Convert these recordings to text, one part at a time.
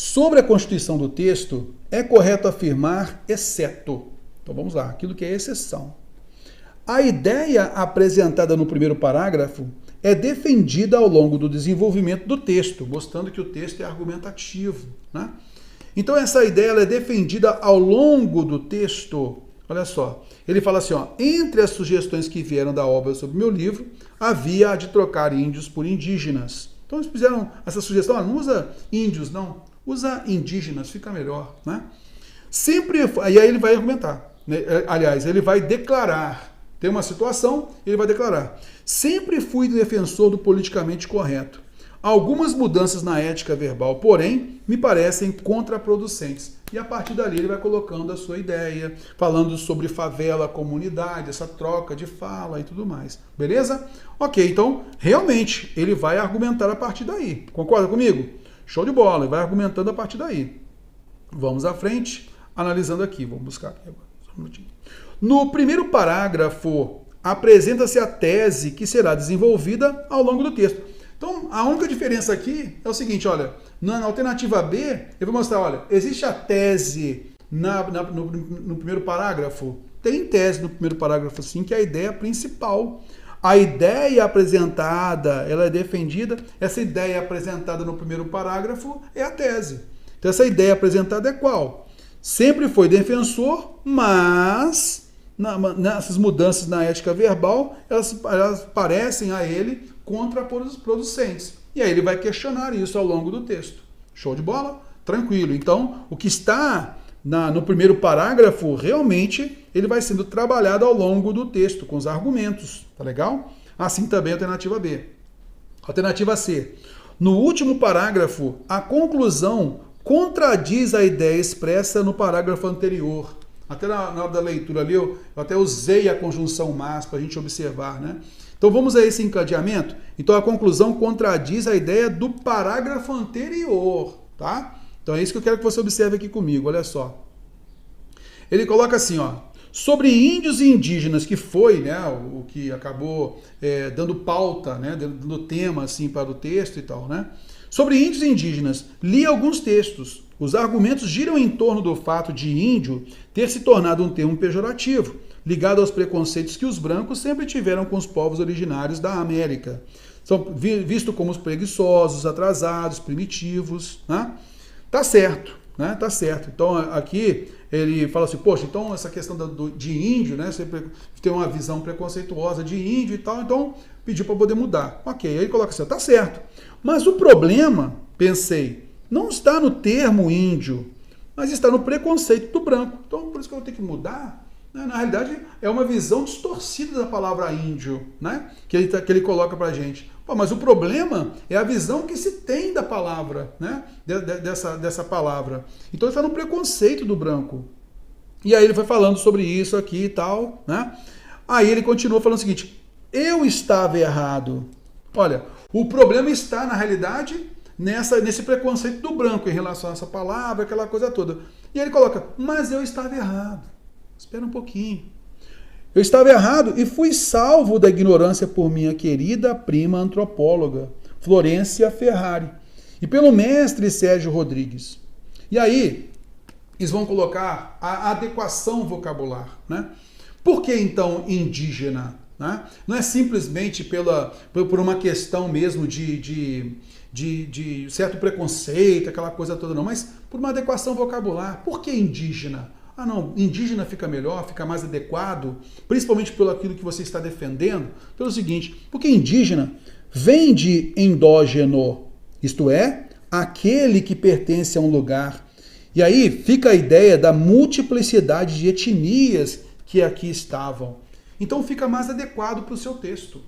Sobre a constituição do texto, é correto afirmar exceto. Então vamos lá, aquilo que é exceção. A ideia apresentada no primeiro parágrafo é defendida ao longo do desenvolvimento do texto, mostrando que o texto é argumentativo, né? Então essa ideia ela é defendida ao longo do texto. Olha só, ele fala assim, ó, entre as sugestões que vieram da obra sobre meu livro, havia a de trocar índios por indígenas. Então eles fizeram essa sugestão, não usa índios, não, usa indígenas, fica melhor, né? Sempre, e aí ele vai argumentar, né? Aliás, ele vai declarar, tem uma situação, ele vai declarar, sempre fui defensor do politicamente correto. Algumas mudanças na ética verbal, porém, me parecem contraproducentes. E a partir dali ele vai colocando a sua ideia, falando sobre favela, comunidade, essa troca de fala e tudo mais. Beleza? Ok, então, realmente, ele vai argumentar a partir daí. Concorda comigo? Show de bola, ele vai argumentando a partir daí. Vamos à frente, analisando aqui. Vamos buscar aqui agora. Só um minutinho. No primeiro parágrafo, apresenta-se a tese que será desenvolvida ao longo do texto. Então, a única diferença aqui é o seguinte, olha, na alternativa B, eu vou mostrar, olha, existe a tese no primeiro parágrafo? Tem tese no primeiro parágrafo, sim, que é a ideia principal. A ideia apresentada, ela é defendida, essa ideia apresentada no primeiro parágrafo é a tese. Então, essa ideia apresentada é qual? Sempre foi defensor, mas nessas mudanças na ética verbal, elas parecem a ele contraproducentes. E aí ele vai questionar isso ao longo do texto. Show de bola? Tranquilo. Então, o que está no primeiro parágrafo, realmente, ele vai sendo trabalhado ao longo do texto, com os argumentos. Tá legal? Assim também a alternativa B. Alternativa C. No último parágrafo, a conclusão contradiz a ideia expressa no parágrafo anterior. Até na hora da leitura ali, eu até usei a conjunção mas para a gente observar, né? Então vamos a esse encadeamento? Então a conclusão contradiz a ideia do parágrafo anterior, tá? Então é isso que eu quero que você observe aqui comigo, olha só. Ele coloca assim, ó, sobre índios e indígenas, que foi, né, o que acabou dando pauta, né, dando tema assim para o texto e tal, né? Sobre índios e indígenas, li alguns textos. Os argumentos giram em torno do fato de índio ter se tornado um termo pejorativo, ligado aos preconceitos que os brancos sempre tiveram com os povos originários da América. São vistos como os preguiçosos, atrasados, primitivos, né? Tá certo, né? Tá certo. Então aqui ele fala assim, poxa, então essa questão de índio, né? Você tem uma visão preconceituosa de índio e tal, então pediu para poder mudar. Ok, aí ele coloca assim, tá certo. Mas o problema, pensei, não está no termo índio, mas está no preconceito do branco. Então por isso que eu vou ter que mudar. Na realidade, é uma visão distorcida da palavra índio, né? Que ele coloca pra gente. Pô, mas o problema é a visão que se tem da palavra, né? Dessa palavra. Então ele está no preconceito do branco. E aí ele foi falando sobre isso aqui e tal, né? Aí ele continua falando o seguinte, eu estava errado. Olha, o problema está, na realidade, nesse preconceito do branco em relação a essa palavra, aquela coisa toda. E ele coloca, mas eu estava errado. Espera um pouquinho. Eu estava errado e fui salvo da ignorância por minha querida prima antropóloga, Florência Ferrari, e pelo mestre Sérgio Rodrigues. E aí, eles vão colocar a adequação vocabular, né? Por que então indígena? Né? Não é simplesmente por uma questão mesmo de certo preconceito, aquela coisa toda, não, mas por uma adequação vocabular. Por que indígena? Ah, não, indígena fica melhor, fica mais adequado, principalmente pelo aquilo que você está defendendo, pelo seguinte, porque indígena vem de endógeno, isto é, aquele que pertence a um lugar. E aí fica a ideia da multiplicidade de etnias que aqui estavam. Então fica mais adequado para o seu texto.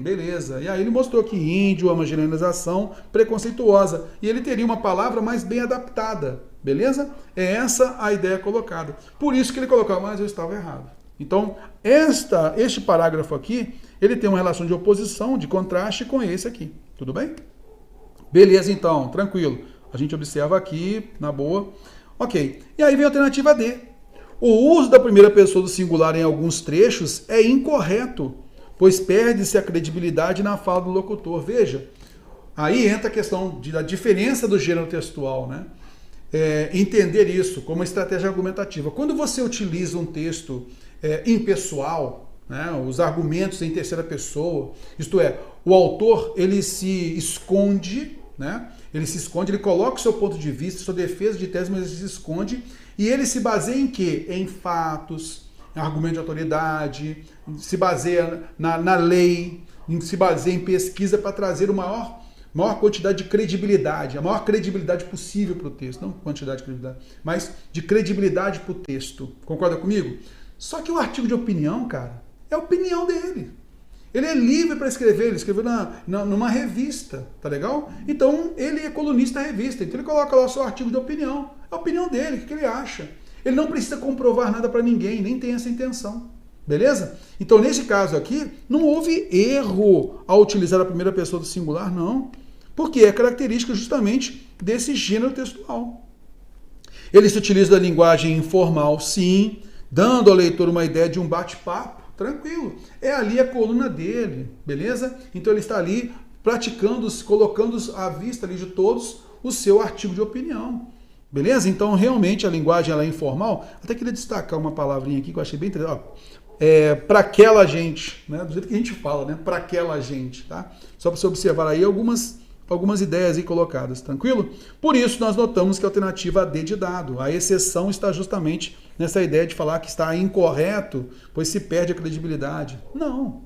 Beleza. E aí ele mostrou que índio é uma generalização preconceituosa e ele teria uma palavra mais bem adaptada. Beleza? É essa a ideia colocada. Por isso que ele colocou, mas eu estava errado. Então, este parágrafo aqui, ele tem uma relação de oposição, de contraste com esse aqui. Tudo bem? Beleza, então, tranquilo. A gente observa aqui, na boa. Ok. E aí vem a alternativa D. O uso da primeira pessoa do singular em alguns trechos é incorreto, pois perde-se a credibilidade na fala do locutor. Veja, aí entra a questão da diferença do gênero textual, né? Entender isso como uma estratégia argumentativa. Quando você utiliza um texto impessoal, né, os argumentos em terceira pessoa, isto é, o autor ele se esconde, né, ele coloca o seu ponto de vista, sua defesa de tese, mas ele se esconde, e ele se baseia em quê? Em fatos, em argumento de autoridade, se baseia na lei, se baseia em pesquisa para trazer o maior quantidade de credibilidade, a maior credibilidade possível para o texto, não quantidade de credibilidade, mas de credibilidade para o texto. Concorda comigo? Só que o artigo de opinião, cara, é a opinião dele. Ele é livre para escrever, ele escreveu numa revista, tá legal? Então, ele é colunista da revista, então ele coloca lá o seu artigo de opinião. É a opinião dele, o que ele acha. Ele não precisa comprovar nada para ninguém, nem tem essa intenção. Beleza? Então, nesse caso aqui, não houve erro ao utilizar a primeira pessoa do singular, não. Porque é característica justamente desse gênero textual. Ele se utiliza da linguagem informal, sim, dando ao leitor uma ideia de um bate-papo, tranquilo. É ali a coluna dele, beleza? Então ele está ali praticando, colocando à vista ali de todos o seu artigo de opinião. Beleza? Então realmente a linguagem ela é informal. Até queria destacar uma palavrinha aqui que eu achei bem interessante. Para aquela gente, né? Do jeito que a gente fala, né? Para aquela gente, tá? Só para você observar aí algumas ideias aí colocadas, tranquilo? Por isso nós notamos que a alternativa D de dado, a exceção está justamente nessa ideia de falar que está incorreto, pois se perde a credibilidade. Não.